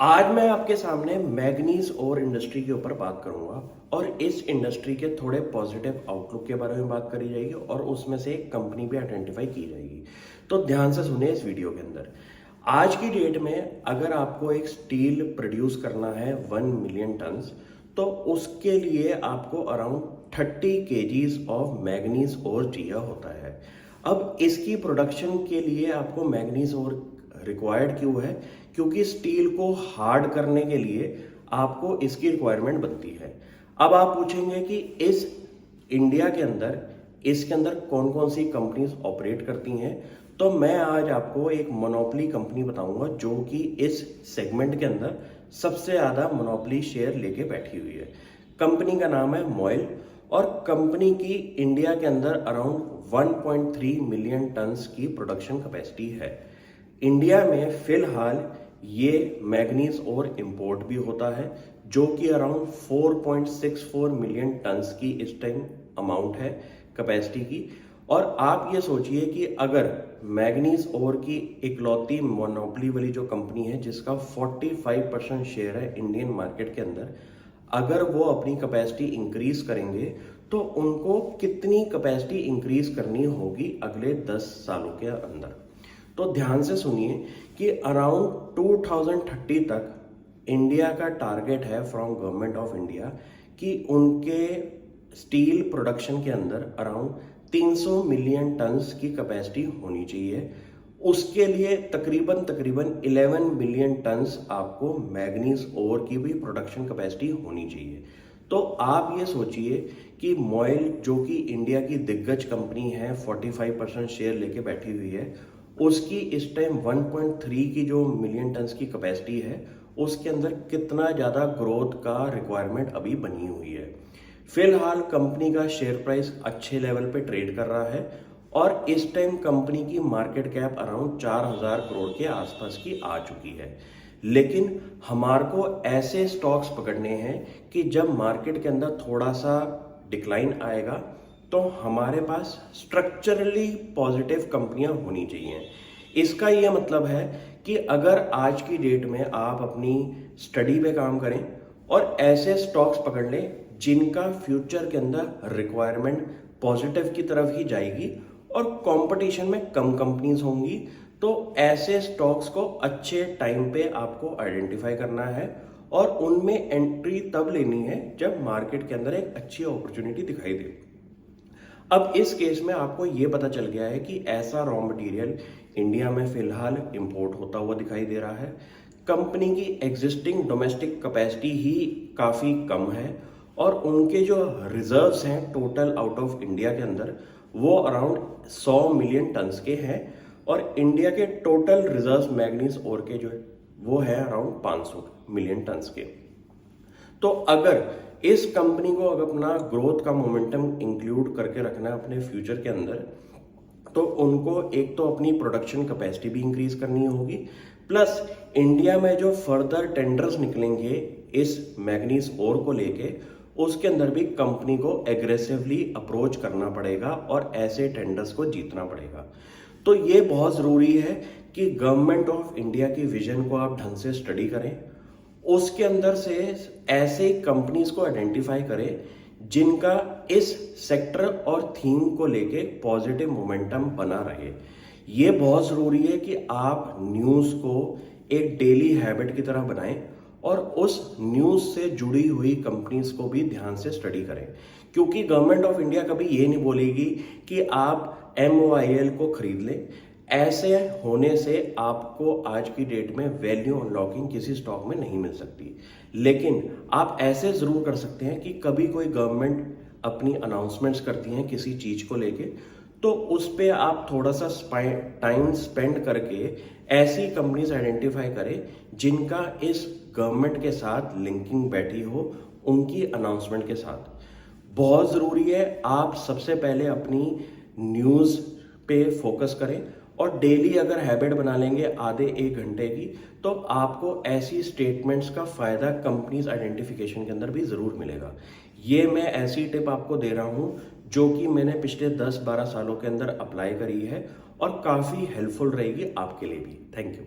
आज मैं आपके सामने मैग्नीज और इंडस्ट्री के ऊपर बात करूंगा और इस इंडस्ट्री के थोड़े पॉजिटिव आउटलुक के बारे में बात करी जाएगी और उसमें से एक कंपनी भी आइडेंटिफाई की जाएगी। तो ध्यान से सुनिए इस वीडियो के अंदर। आज की डेट में अगर आपको एक स्टील प्रोड्यूस करना है 1 मिलियन टन्स, तो उसके लिए आपको अराउंड 30 केजीज ऑफ मैग्नीज और चाहिए होता है। अब इसकी प्रोडक्शन के लिए आपको मैग्नीज और रिक्वायर्ड क्यों है? क्योंकि स्टील को हार्ड करने के लिए आपको इसकी रिक्वायरमेंट बनती है। अब आप पूछेंगे कि इस इंडिया के अंदर इसके अंदर कौन कौन सी कंपनीज ऑपरेट करती हैं, तो मैं आज आपको एक मोनोपोली कंपनी बताऊंगा जो कि इस सेगमेंट के अंदर सबसे ज़्यादा मोनोपोली शेयर लेके बैठी हुई है। कंपनी का नाम है मॉयल और कंपनी की इंडिया के अंदर अराउंड 1.3 मिलियन टन्स की प्रोडक्शन कैपेसिटी है। इंडिया में फिलहाल ये मैग्नीज और इंपोर्ट भी होता है जो कि अराउंड 4.64 मिलियन टन्स की इस टाइम अमाउंट है कैपेसिटी की। और आप ये सोचिए कि अगर मैग्नीज और की इकलौती मोनोपोली वाली जो कंपनी है जिसका 45% शेयर है इंडियन मार्केट के अंदर, अगर वो अपनी कैपेसिटी इंक्रीज करेंगे तो उनको कितनी कैपेसिटी इंक्रीज करनी होगी अगले 10 सालों के अंदर। तो ध्यान से सुनिए कि अराउंड 2030 तक इंडिया का टारगेट है फ्रॉम गवर्नमेंट ऑफ इंडिया कि उनके स्टील प्रोडक्शन के अंदर अराउंड 300 मिलियन टन्स की कैपेसिटी होनी चाहिए। उसके लिए तकरीबन 11 मिलियन टन्स आपको मैग्नीज ओर की भी प्रोडक्शन कैपेसिटी होनी चाहिए। तो आप ये सोचिए कि मॉयल जो कि इंडिया की दिग्गज कंपनी है, 45% शेयर लेके बैठी हुई है, उसकी इस टाइम 1.3 की जो मिलियन टन्स की कैपेसिटी है उसके अंदर कितना ज़्यादा ग्रोथ का रिक्वायरमेंट अभी बनी हुई है। फिलहाल कंपनी का शेयर प्राइस अच्छे लेवल पे ट्रेड कर रहा है और इस टाइम कंपनी की मार्केट कैप अराउंड 4000 करोड़ के आसपास की आ चुकी है। लेकिन हमारे को ऐसे स्टॉक्स पकड़ने हैं कि जब मार्केट के अंदर थोड़ा सा डिक्लाइन आएगा तो हमारे पास स्ट्रक्चरली पॉजिटिव कंपनियां होनी चाहिए। इसका यह मतलब है कि अगर आज की डेट में आप अपनी स्टडी पे काम करें और ऐसे स्टॉक्स पकड़ लें जिनका फ्यूचर के अंदर रिक्वायरमेंट पॉजिटिव की तरफ ही जाएगी और कंपटीशन में कम कंपनीज होंगी, तो ऐसे स्टॉक्स को अच्छे टाइम पे आपको आइडेंटिफाई करना है और उनमें एंट्री तब लेनी है जब मार्केट के अंदर एक अच्छी अपॉर्चुनिटी दिखाई दे। अब इस केस में आपको ये पता चल गया है कि ऐसा रॉ मटेरियल इंडिया में फिलहाल इंपोर्ट होता हुआ दिखाई दे रहा है। कंपनी की एग्जिस्टिंग डोमेस्टिक कैपेसिटी ही काफ़ी कम है और उनके जो रिजर्व्स हैं टोटल आउट ऑफ इंडिया के अंदर वो अराउंड 100 मिलियन टन्स के हैं और इंडिया के टोटल रिजर्व्स मैग्नीज और के जो है वो है अराउंड 500 मिलियन टन्स के। तो अगर इस कंपनी को अगर अपना ग्रोथ का मोमेंटम इंक्लूड करके रखना है अपने फ्यूचर के अंदर, तो उनको एक तो अपनी प्रोडक्शन कैपेसिटी भी इंक्रीज करनी होगी, प्लस इंडिया में जो फर्दर टेंडर्स निकलेंगे इस मैग्नीज ओर को लेके उसके अंदर भी कंपनी को एग्रेसिवली अप्रोच करना पड़ेगा और ऐसे टेंडर्स को जीतना पड़ेगा। तो ये बहुत ज़रूरी है कि गवर्नमेंट ऑफ इंडिया की विजन को आप ढंग से स्टडी करें, उसके अंदर से ऐसे कंपनीज को आइडेंटिफाई करें जिनका इस सेक्टर और थीम को लेके पॉजिटिव मोमेंटम बना रहे। ये बहुत ज़रूरी है कि आप न्यूज़ को एक डेली हैबिट की तरह बनाएं और उस न्यूज़ से जुड़ी हुई कंपनीज को भी ध्यान से स्टडी करें, क्योंकि गवर्नमेंट ऑफ इंडिया कभी ये नहीं बोलेगी कि आप MOIL को खरीद लें। ऐसे होने से आपको आज की डेट में वैल्यू अनलॉकिंग किसी स्टॉक में नहीं मिल सकती। लेकिन आप ऐसे ज़रूर कर सकते हैं कि कभी कोई गवर्नमेंट अपनी अनाउंसमेंट्स करती हैं किसी चीज़ को लेके, तो उस पर आप थोड़ा सा टाइम स्पेंड करके ऐसी कंपनीज आइडेंटिफाई करें जिनका इस गवर्नमेंट के साथ लिंकिंग बैठी हो उनकी अनाउंसमेंट के साथ। बहुत ज़रूरी है आप सबसे पहले अपनी न्यूज़ पे फोकस करें और डेली अगर हैबिट बना लेंगे आधे 1 घंटे की, तो आपको ऐसी स्टेटमेंट्स का फ़ायदा कंपनीज आइडेंटिफिकेशन के अंदर भी ज़रूर मिलेगा। ये मैं ऐसी टिप आपको दे रहा हूँ जो कि मैंने पिछले 10-12 सालों के अंदर अप्लाई करी है और काफ़ी हेल्पफुल रहेगी आपके लिए भी। Thank you.